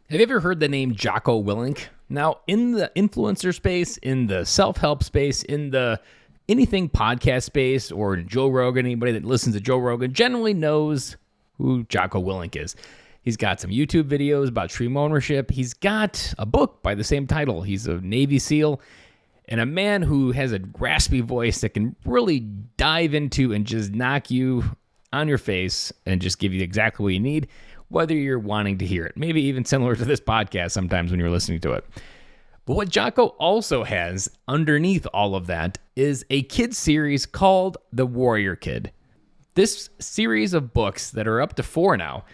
Have you ever heard the name Jocko Willink? Now, in the influencer space, in the self-help space, in the anything podcast space, or Joe Rogan, anybody that listens to Joe Rogan generally knows who Jocko Willink is. He's got some YouTube videos about stream ownership. He's got a book by the same title. He's a Navy SEAL and a man who has a raspy voice that can really dive into and just knock you on your face and just give you exactly what you need, whether you're wanting to hear it. Maybe even similar to this podcast sometimes when you're listening to it. But what Jocko also has underneath all of that is a kid series called The Warrior Kid. This series of books that are up to 4 now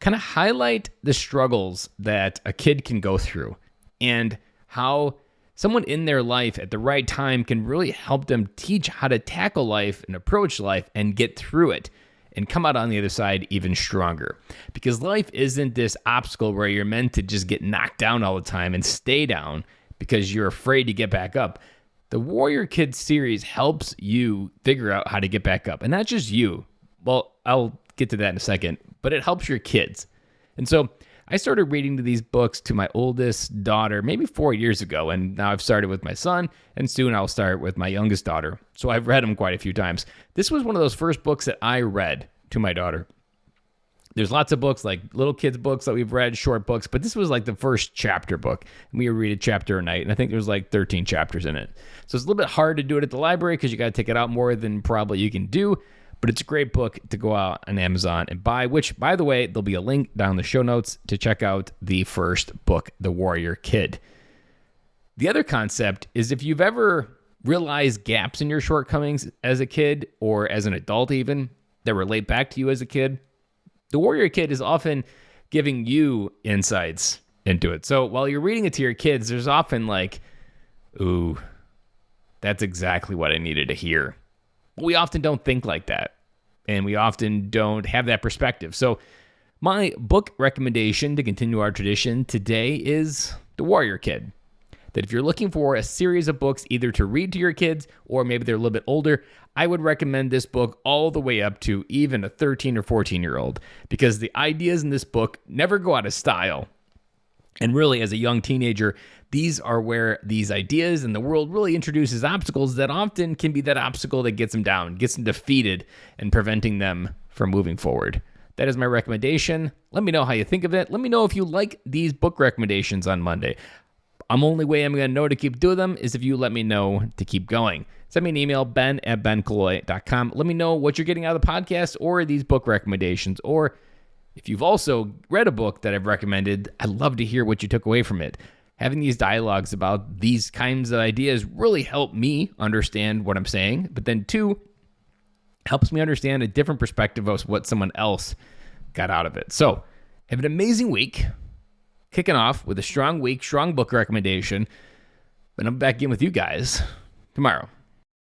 kind of highlight the struggles that a kid can go through and how someone in their life at the right time can really help them teach how to tackle life and approach life and get through it and come out on the other side even stronger. Because life isn't this obstacle where you're meant to just get knocked down all the time and stay down because you're afraid to get back up. The Warrior Kid series helps you figure out how to get back up. And not just you. Well, I'll get to that in a second. But it helps your kids. And so I started reading these books to my oldest daughter maybe 4 years ago. And now I've started with my son. And soon I'll start with my youngest daughter. So I've read them quite a few times. This was one of those first books that I read to my daughter. There's lots of books, like little kids books that we've read, short books, but this was like the first chapter book. And we would read a chapter a night, and I think there's like 13 chapters in it. So it's a little bit hard to do it at the library because you got to take it out more than probably you can do, but it's a great book to go out on Amazon and buy, which, by the way, there'll be a link down in the show notes to check out the first book, The Warrior Kid. The other concept is if you've ever realized gaps in your shortcomings as a kid or as an adult even that relate back to you as a kid, The Warrior Kid is often giving you insights into it. So while you're reading it to your kids, there's often like, ooh, that's exactly what I needed to hear. But we often don't think like that. And we often don't have that perspective. So my book recommendation to continue our tradition today is The Warrior Kid. That if you're looking for a series of books either to read to your kids or maybe they're a little bit older, I would recommend this book all the way up to even a 13 or 14-year-old because the ideas in this book never go out of style. And really, as a young teenager, these are where these ideas and the world really introduces obstacles that often can be that obstacle that gets them down, gets them defeated, and preventing them from moving forward. That is my recommendation. Let me know how you think of it. Let me know if you like these book recommendations on Monday. Only way I'm going to know to keep doing them is if you let me know to keep going. Send me an email, ben@benkaloy.com. Let me know what you're getting out of the podcast or these book recommendations. Or if you've also read a book that I've recommended, I'd love to hear what you took away from it. Having these dialogues about these kinds of ideas really help me understand what I'm saying. But then 2, helps me understand a different perspective of what someone else got out of it. So have an amazing week. Kicking off with a strong week, strong book recommendation. And I'm back in with you guys tomorrow.